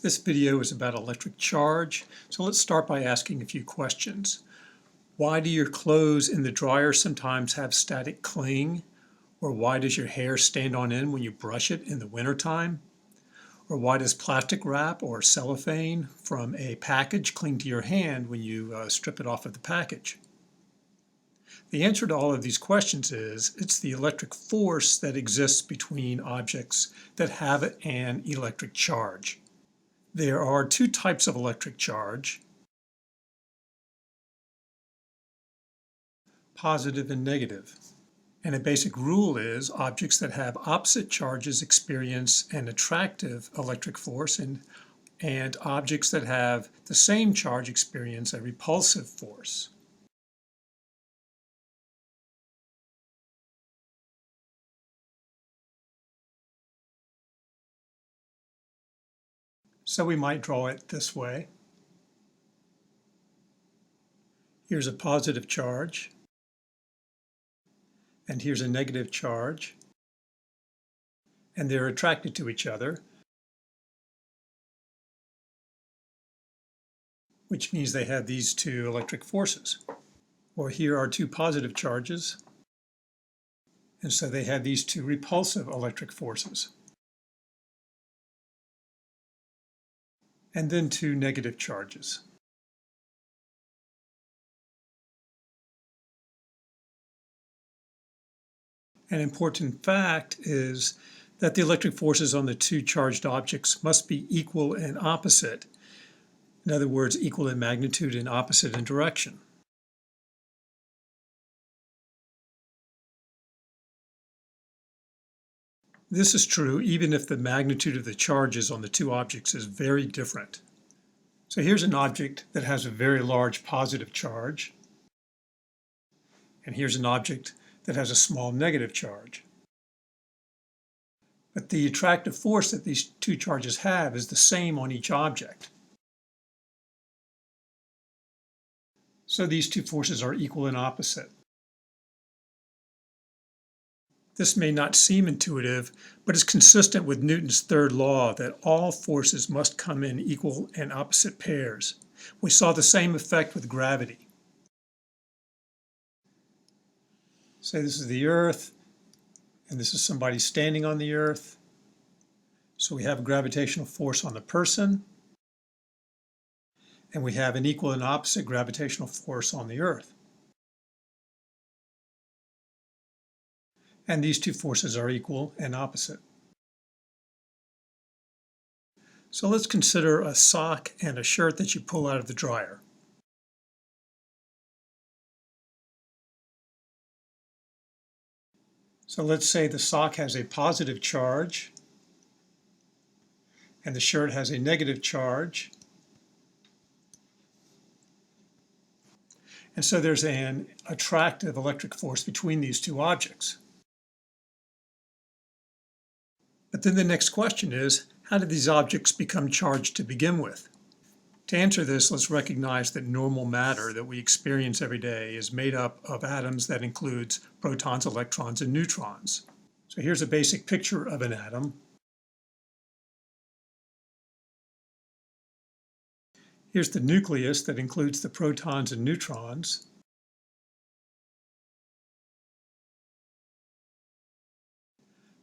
This video is about electric charge, so let's start by asking a few questions. Why do your clothes in the dryer sometimes have static cling? Or why does your hair stand on end when you brush it in the wintertime? Or why does plastic wrap or cellophane from a package cling to your hand when you strip it off of the package? The answer to all of these questions is it's the electric force that exists between objects that have an electric charge. There are two types of electric charge, positive and negative. And a basic rule is objects that have opposite charges experience an attractive electric force, and objects that have the same charge experience a repulsive force. So we might draw it this way. Here's a positive charge, and here's a negative charge, and they're attracted to each other, which means they have these two electric forces. Or here are two positive charges, and so they have these two repulsive electric forces. And then two negative charges. An important fact is that the electric forces on the two charged objects must be equal and opposite. In other words, equal in magnitude and opposite in direction. This is true even if the magnitude of the charges on the two objects is very different. So here's an object that has a very large positive charge, and here's an object that has a small negative charge. But the attractive force that these two charges have is the same on each object. So these two forces are equal and opposite. This may not seem intuitive, but is consistent with Newton's third law that all forces must come in equal and opposite pairs. We saw the same effect with gravity. Say this is the Earth, and this is somebody standing on the Earth. So we have a gravitational force on the person, and we have an equal and opposite gravitational force on the Earth. And these two forces are equal and opposite. So let's consider a sock and a shirt that you pull out of the dryer. So let's say the sock has a positive charge and the shirt has a negative charge. And so there's an attractive electric force between these two objects. But then the next question is, how did these objects become charged to begin with? To answer this, let's recognize that normal matter that we experience every day is made up of atoms that includes protons, electrons, and neutrons. So here's a basic picture of an atom. Here's the nucleus that includes the protons and neutrons.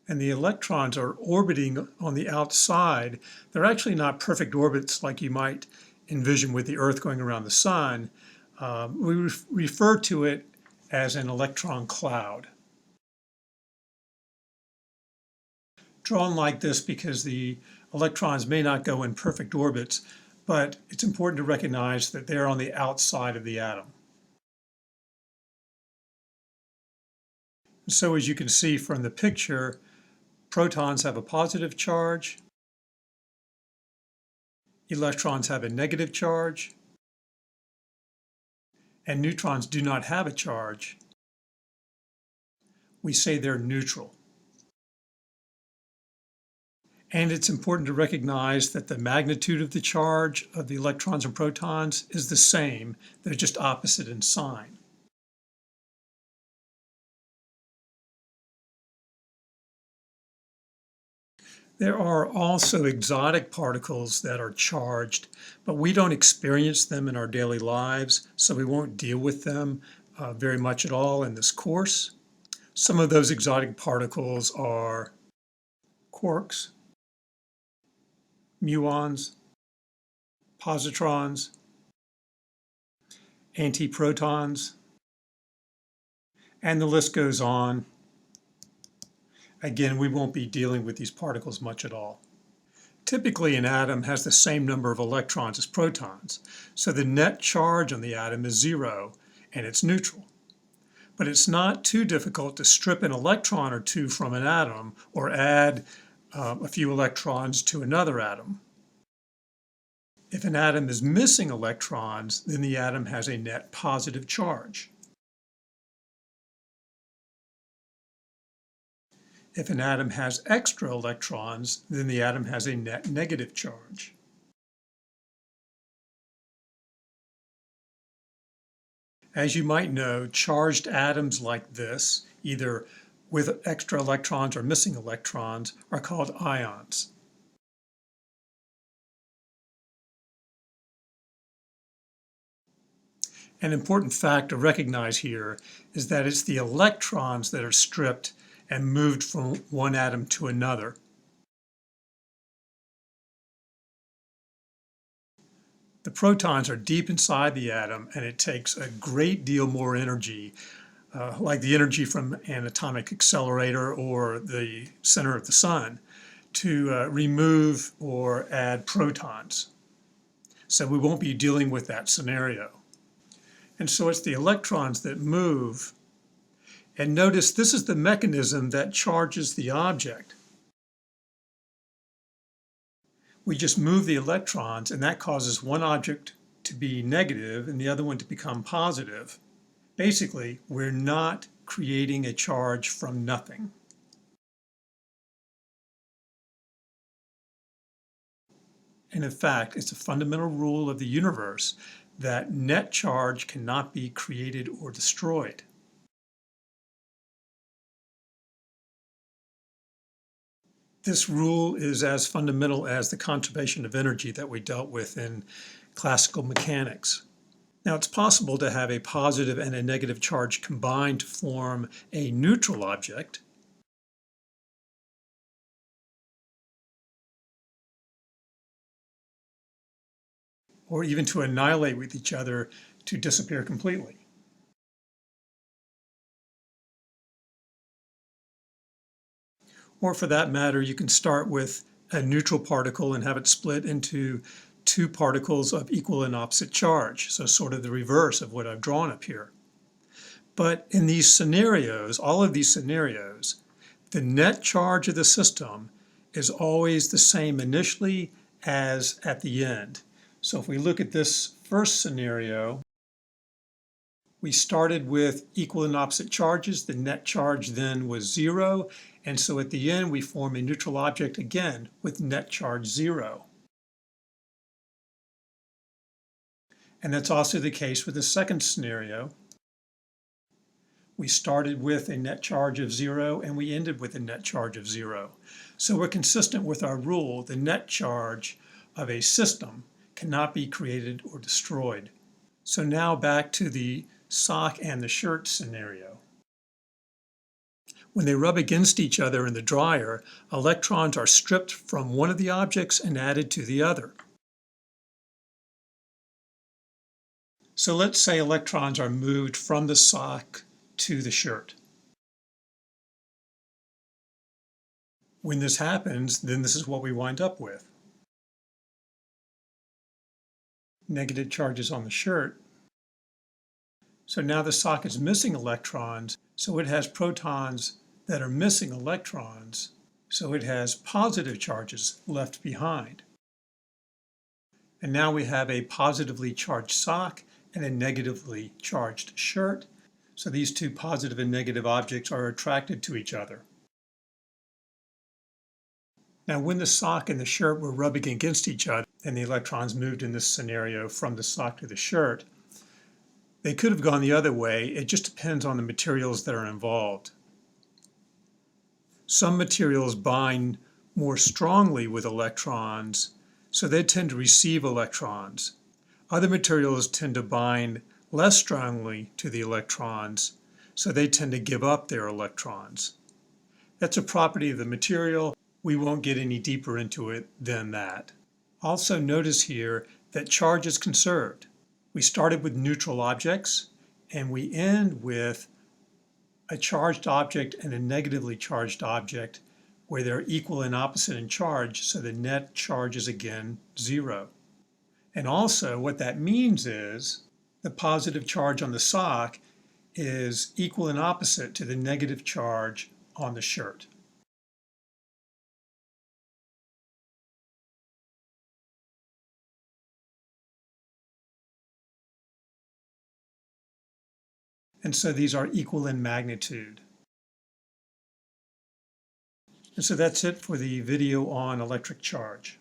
And the electrons are orbiting on the outside. They're actually not perfect orbits like you might envision with the Earth going around the sun. We refer to it as an electron cloud. Drawn like this because the electrons may not go in perfect orbits, but it's important to recognize that they're on the outside of the atom. So as you can see from the picture, protons have a positive charge, electrons have a negative charge, and neutrons do not have a charge. We say they're neutral. And it's important to recognize that the magnitude of the charge of the electrons and protons is the same. They're just opposite in sign. There are also exotic particles that are charged, but we don't experience them in our daily lives, so we won't deal with them very much at all in this course. Some of those exotic particles are quarks, muons, positrons, antiprotons, and the list goes on. Again, we won't be dealing with these particles much at all. Typically, an atom has the same number of electrons as protons, so the net charge on the atom is zero, and it's neutral. But it's not too difficult to strip an electron or two from an atom or add a few electrons to another atom. If an atom is missing electrons, then the atom has a net positive charge. If an atom has extra electrons, then the atom has a net negative charge. As you might know, charged atoms like this, either with extra electrons or missing electrons, are called ions. An important fact to recognize here is that it's the electrons that are stripped and moved from one atom to another. The protons are deep inside the atom, and it takes a great deal more energy, like the energy from an atomic accelerator or the center of the sun, to remove or add protons. So we won't be dealing with that scenario. And so it's the electrons that move. And notice this is the mechanism that charges the object. We just move the electrons, and that causes one object to be negative and the other one to become positive. Basically, we're not creating a charge from nothing. And in fact, it's a fundamental rule of the universe that net charge cannot be created or destroyed. This rule is as fundamental as the conservation of energy that we dealt with in classical mechanics. Now, it's possible to have a positive and a negative charge combined to form a neutral object. Or even to annihilate with each other to disappear completely. Or for that matter, you can start with a neutral particle and have it split into two particles of equal and opposite charge. So sort of the reverse of what I've drawn up here. But in these scenarios, all of these scenarios, the net charge of the system is always the same initially as at the end. So if we look at this first scenario, we started with equal and opposite charges. The net charge then was zero. And so at the end, we form a neutral object again with net charge zero. And that's also the case with the second scenario. We started with a net charge of zero and we ended with a net charge of zero. So we're consistent with our rule. The net charge of a system cannot be created or destroyed. So now back to the sock and the shirt scenario. When they rub against each other in the dryer, electrons are stripped from one of the objects and added to the other. So let's say electrons are moved from the sock to the shirt. When this happens, then this is what we wind up with. Negative charges on the shirt. So now the sock is missing electrons, so it has protons that are missing electrons, so it has positive charges left behind. And now we have a positively charged sock and a negatively charged shirt, so these two positive and negative objects are attracted to each other. Now when the sock and the shirt were rubbing against each other and the electrons moved in this scenario from the sock to the shirt, they could have gone the other way. It just depends on the materials that are involved. Some materials bind more strongly with electrons, so they tend to receive electrons. Other materials tend to bind less strongly to the electrons, so they tend to give up their electrons. That's a property of the material. We won't get any deeper into it than that. Also notice here that charge is conserved. We started with neutral objects, and we end with a charged object and a negatively charged object where they're equal and opposite in charge, so the net charge is again 0. And also what that means is the positive charge on the sock is equal and opposite to the negative charge on the shirt. And so these are equal in magnitude. And so that's it for the video on electric charge.